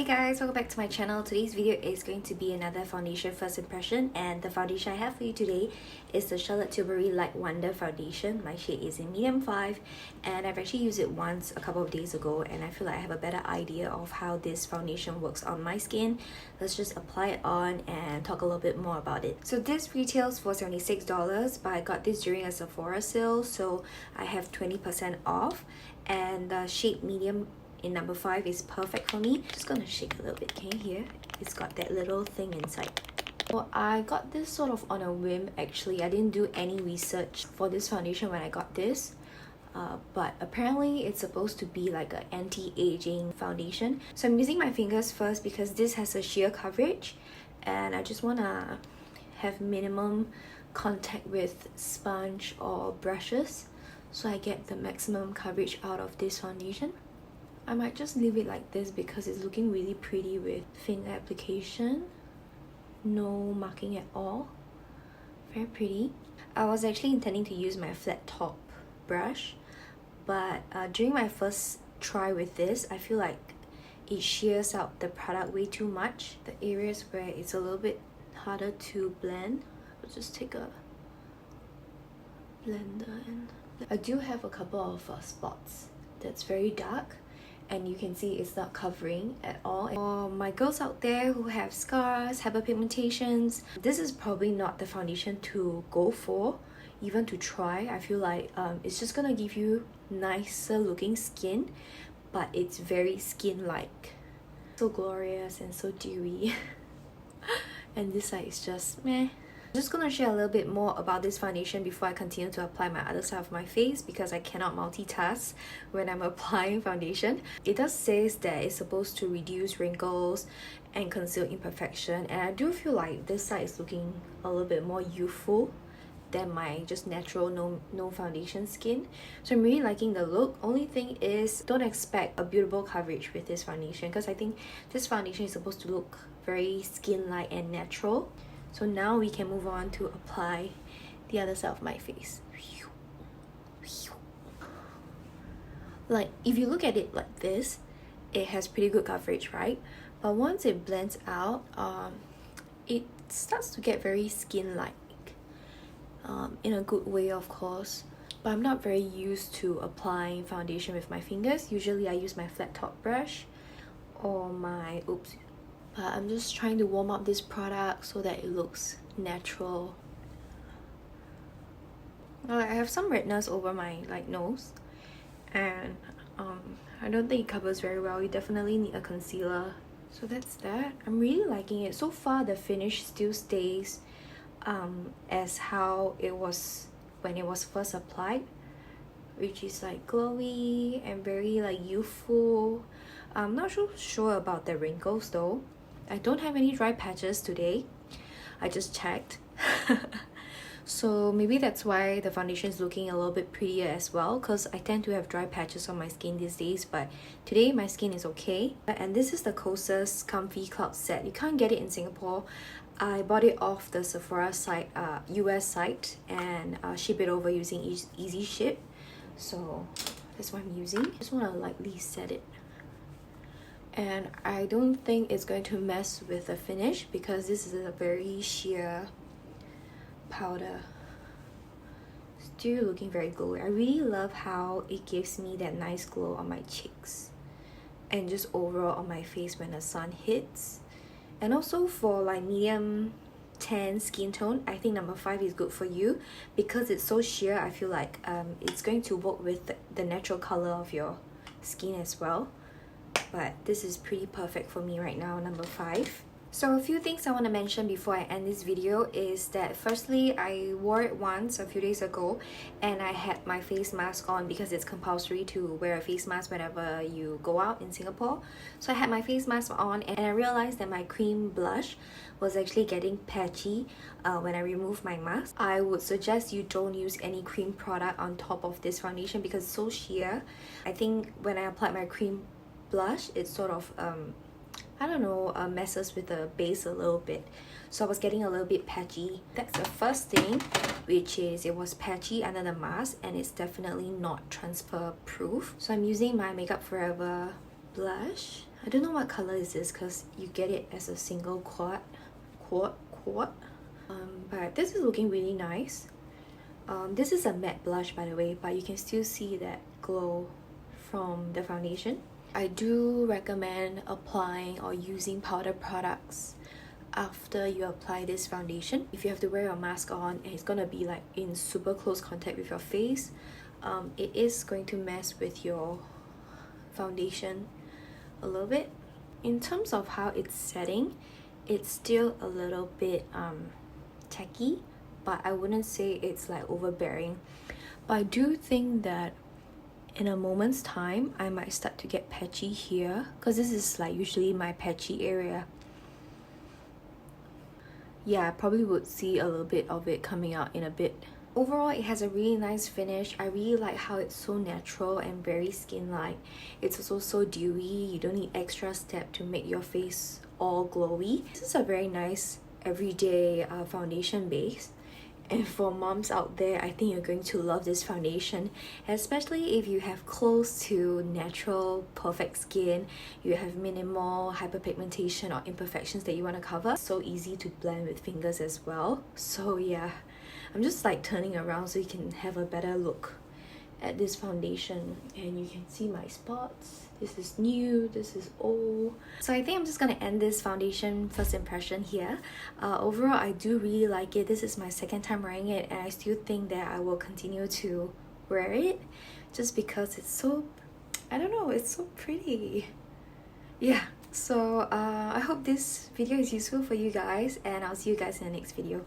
Hey guys, welcome back to my channel. Today's video is going to be another foundation first impression, and the foundation I have for you today is the Tilbury Light Wonder foundation. My shade is in medium 5 and I've actually used it once a couple of days ago, and I feel like I have a better idea of how this foundation works on my skin. Let's just apply it on and talk a little bit more about it. So this retails for $76, but I got this during a Sephora sale, so I have 20% off, and the shade medium in number 5 is perfect for me. Just gonna shake a little bit. Can you hear? It's got that little thing inside. So I got this sort of on a whim actually. I didn't do any research for this foundation when I got this. But apparently it's supposed to be like an anti-aging foundation. So I'm using my fingers first because this has a sheer coverage and I just wanna have minimum contact with sponge or brushes so I get the maximum coverage out of this foundation. I might just leave it like this because it's looking really pretty with finger application. No marking at all. Very pretty. I was actually intending to use my flat top brush, but during my first try with this, I feel like it shears out the product way too much. The areas where it's a little bit harder to blend, I'll just take a blender and I do have a couple of spots that's very dark, and you can see it's not covering at all. For my girls out there who have scars, hyperpigmentations, this is probably not the foundation to go for, even to try. I feel like it's just gonna give you nicer looking skin, but it's very skin-like. So glorious and so dewy. And this side is just meh. I'm just gonna share a little bit more about this foundation before I continue to apply my other side of my face, because I cannot multitask when I'm applying foundation. It does say that it's supposed to reduce wrinkles and conceal imperfection, and I do feel like this side is looking a little bit more youthful than my just natural no foundation skin. So I'm really liking the look. Only thing is, don't expect a beautiful coverage with this foundation because I think this foundation is supposed to look very skin-like and natural. So now we can move on to apply the other side of my face. Like, if you look at it like this, it has pretty good coverage, right? But once it blends out, it starts to get very skin-like. In a good way, of course. But I'm not very used to applying foundation with my fingers. Usually I use my flat top brush or my... oops. But I'm just trying to warm up this product so that it looks natural. I have some redness over my nose, and I don't think it covers very well. You definitely need a concealer. So that's that. I'm really liking it. So far the finish still stays as how it was when it was first applied, which is like glowy and very youthful. I'm not so sure about the wrinkles though. I don't have any dry patches today. I just checked. So maybe that's why the foundation is looking a little bit prettier as well, because I tend to have dry patches on my skin these days, but today my skin is okay. And this is the Kosas Comfy Cloud Set. You can't get it in Singapore. I bought it off the Sephora site, US site, and ship it over using Eaze Ship. So that's what I'm using. Just want to lightly set it. And I don't think it's going to mess with the finish because this is a very sheer powder. Still looking very glowy. I really love how it gives me that nice glow on my cheeks and just overall on my face when the sun hits. And also for medium tan skin tone, I think number 5 is good for you because it's so sheer. I feel like it's going to work with the natural color of your skin as well. But this is pretty perfect for me right now, number 5. So a few things I want to mention before I end this video is that firstly, I wore it once a few days ago and I had my face mask on because it's compulsory to wear a face mask whenever you go out in Singapore. So I had my face mask on and I realized that my cream blush was actually getting patchy when I removed my mask. I would suggest you don't use any cream product on top of this foundation because it's so sheer. I think when I applied my cream blush, it sort of I don't know, messes with the base a little bit, so I was getting a little bit patchy. That's the first thing, which is it was patchy under the mask and it's definitely not transfer proof. So I'm using my Makeup Forever blush. I don't know what color is this because you get it as a single quart. But this is looking really nice. This is a matte blush, by the way, but you can still see that glow from the foundation. I do recommend applying or using powder products after you apply this foundation. If you have to wear your mask on and it's gonna be like in super close contact with your face, it is going to mess with your foundation a little bit. In terms of how it's setting, it's still a little bit tacky, but I wouldn't say it's like overbearing. But I do think that in a moment's time I might start to get patchy here, because this is like usually my patchy area. Yeah, I probably would see a little bit of it coming out in a bit. Overall, it has a really nice finish. I really like how it's so natural and very skin-like. It's also so dewy. You don't need extra step to make your face all glowy. This is a very nice everyday foundation base. And for moms out there, I think you're going to love this foundation, especially if you have close to natural, perfect skin, you have minimal hyperpigmentation or imperfections that you want to cover. So easy to blend with fingers as well. So yeah, I'm just like turning around so you can have a better look at this foundation, and you can see my spots. This is new, this is old. So I think I'm just gonna end this foundation first impression here. Overall, I do really like it. This is my second time wearing it, and I still think that I will continue to wear it just because it's so, I don't know, it's so pretty. Yeah, so I hope this video is useful for you guys, and I'll see you guys in the next video.